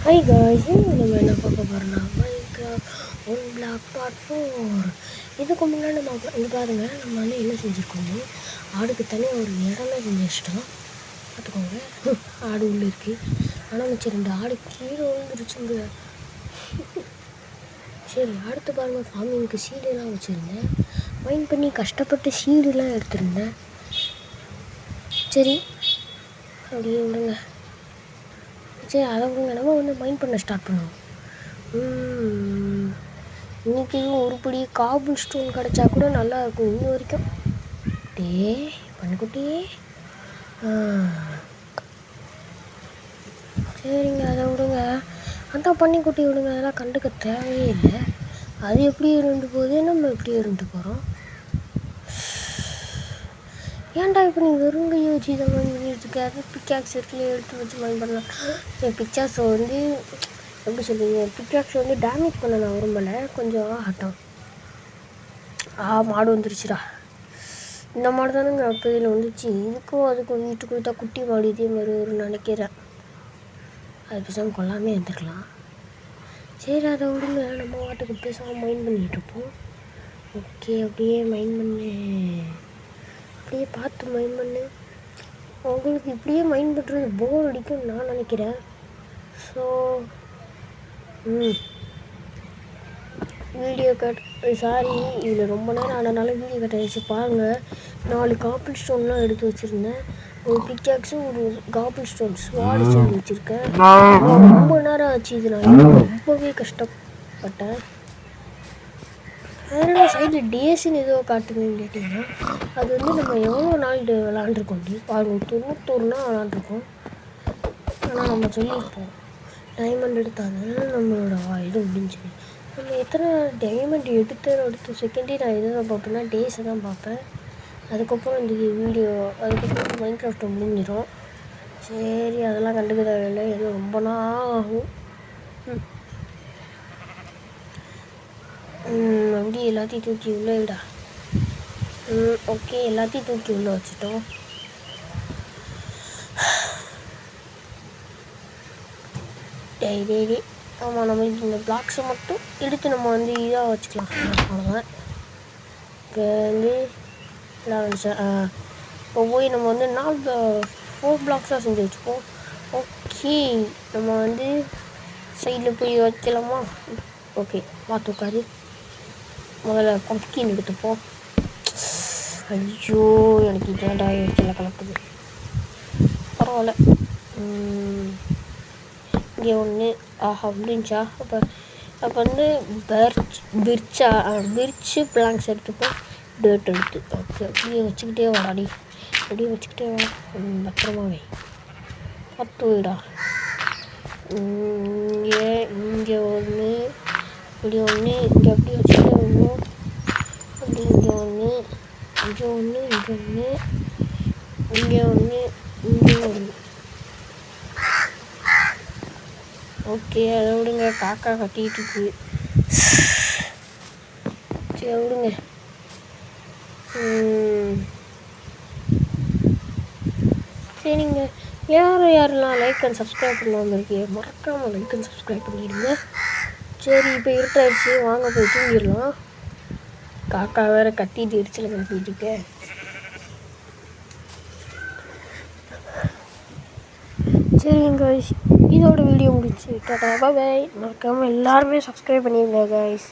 Hi guys, நம்ம என்ன பார்க்க போகிறோம்னா மைன்கிராஃப்ட் ஒன் பிளாக் பார்ட் 4. இதுக்கு முன்னாடி நம்ம இங்கே பாருங்கள், நம்ம வந்து என்ன செஞ்சுருக்கோமோ ஆடுக்கு தனியாக ஒரு இடமே செஞ்சு வச்சிட்டோம். பார்த்துக்கோங்க, ஆடு உள்ளே இருக்குது. ஆனால் மிச்சம் 2 ஆடு கீழே விழுந்துருச்சுங்க. சரி, அடுத்து பாருங்கள், ஃபார்மிங்க்கு சீடெல்லாம் வச்சுருந்தேன். மைன் பண்ணி கஷ்டப்பட்டு சீடெல்லாம் எடுத்துருந்தேன். சரி, அப்படியே விடுங்க. சரி, அதை விடுங்க. நம்ம வந்து மைண்ட் பண்ண ஸ்டார்ட் பண்ணுவோம். இன்றைக்கி ஒருபடி காபிள் ஸ்டோன் கிடச்சா கூட நல்லாயிருக்கும். இன்ன வரைக்கும் பன்னிக்குட்டி. சரிங்க, அதை விடுங்க. அதான் பன்னிக்குட்டி விடுங்க, அதெல்லாம் கண்டுக்க தேவையே இல்லை. அது எப்படி இருந்துட்டு போகுது, நம்ம எப்படி இருந்துட்டு போகிறோம். ஏன்டா இப்போ நீ வெறும் கையை வச்சு இதை மைண்ட் பண்ணிட்டு இருக்க? அது பிக்காக்ஸ் இருக்குல்ல, எடுத்து வச்சு மைண்ட் பண்ணலாம். பிக்சர்ஸை வந்து எப்படி சொல்லுவீங்க, பிக்காக்ஸை வந்து டேமேஜ் பண்ண நான் விரும்பலை. கொஞ்சம் ஆகட்டும். மாடு வந்துருச்சுடா. இந்த மாடு தானுங்க அப்போ இதில் வந்துச்சு. இதுக்கும் அதுக்கும் வீட்டுக்கு தான் குட்டி மாடு இதே மாதிரி ஒரு நினைக்கிறேன். அது பேசாமல் கொல்லாமே வந்துருக்கலாம். சரி, அதை விடுங்க. நம்ம வாட்டுக்கு பேசாமல் மைண்ட் பண்ணிகிட்டு இருப்போம். ஓகே, அப்படியே மைண்ட் பண்ணு, அப்படியே பார்த்து மைண்ட் பண்ணு. உங்களுக்கு இப்படியே மைண்ட் பண்ணுறது போர் அடிக்கும்னு நான் நினைக்கிறேன். ஸோ வீடியோ சாரி, இதில் ரொம்ப நேரம் ஆனதுனால வீடியோ கட் ஆகிடுச்சு. பாருங்கள், 4 காப்பிள் ஸ்டோன்லாம் எடுத்து வச்சுருந்தேன். ஒரு பிக்காக்ஸும் ஒரு காப்பிள் ஸ்டோன்ஸ் வாடு ஸ்டோன் வச்சுருக்கேன். ரொம்ப நேரம் ஆச்சு. இது நான் ரொம்பவே கஷ்டப்பட்டேன். அதனால் சைடில் டேஸ்ன்னு ஏதோ காட்டுங்கன்னு கேட்டிங்கன்னா, அது வந்து நம்ம எவ்வளோ நாள் விளாண்டுருக்கோம். பாருங்கள், 91 நாள் விளாண்டுருக்கோம். ஆனால் நம்ம சொல்லியிருப்போம் டைமண்ட் எடுத்தாங்க நம்மளோட இது முடிஞ்சு. நம்ம எத்தனை டைமண்ட் அடுத்த செகண்டே நான் எதை தான் பார்ப்பேன்னா டேஸை தான் பார்ப்பேன். அதுக்கப்புறம் இந்த வீடியோ, அதுக்கப்புறம் மைன்கிராஃப்ட் முடிஞ்சிடும். சரி, அதெல்லாம் கண்டுக்க தேவையில்லை. எதுவும் ரொம்ப நாள் ஆகும். அப்படியே எல்லாத்தையும் தூக்கி உள்ளே விடா. ஓகே, எல்லாத்தையும் தூக்கி உள்ளே வச்சுட்டோம். டெய்லி ஆமாம், நம்ம இந்த பிளாக்ஸை மட்டும் எடுத்து நம்ம வந்து இதாக வச்சுக்கலாம். அவ்வளோதான். இப்போ வந்து எல்லாம் வந்துச்சேன். இப்போ போய் நம்ம வந்து 4 பிளாக்ஸாக செஞ்சு வச்சுப்போம். ஓகே, நம்ம வந்து சைடில் போய் வைக்கலாமா? ஓகே, பார்த்து உட்காரு. முதல்ல பம்ப்கின் எடுத்துப்போம். ஐயோ, எனக்கு இதெல்லாம் ஆயிடுச்சுல கலக்குது. பரவாயில்ல. இங்கே ஒன்று முடிஞ்சா. அப்போ வந்து பிர்ச்சு பிளாங்க்ஸ் எடுத்துப்போம். டேட் எடுத்து ஓகே, அப்படியே வச்சுக்கிட்டே வாடாடி. அப்படியே வச்சுக்கிட்டே வா, பத்திரமாவே பார்த்து விடா. இங்கே ஒன்று, இப்படி ஒன்று, இங்கே அப்படியே வச்சுக்கிட்டே வரணும். அப்படி இங்கே ஒன்று, இங்கே ஒன்று, இங்கே ஒன்று, இங்கே ஒன்று, இங்கே ஒன்று. ஓகே, அதை விடுங்க. காக்கா கட்டிகிட்டு இருக்கு. சரி, விடுங்க. சரிங்க, யாரெல்லாம் லைக் அண்ட் சப்ஸ்கிரைப் பண்ணாமல் இருக்கீங்க, மறக்காமல் லைக் அண்ட் சப்ஸ்கிரைப் பண்ணிடுங்க. சரி, இப்போ இருட்டாயிடுச்சு, வாங்க போய் தூங்கிடலாம். காக்கா வேறு கட்டிட்டு எரிச்சலை கட்டிகிட்டு இருக்கேன். சரிங்க காய்ஸ், இதோட வீடியோ முடிச்சு டாடா பாய். மறக்காமல் எல்லாருமே சப்ஸ்கிரைப் பண்ணிடுங்க காய்ஸ்.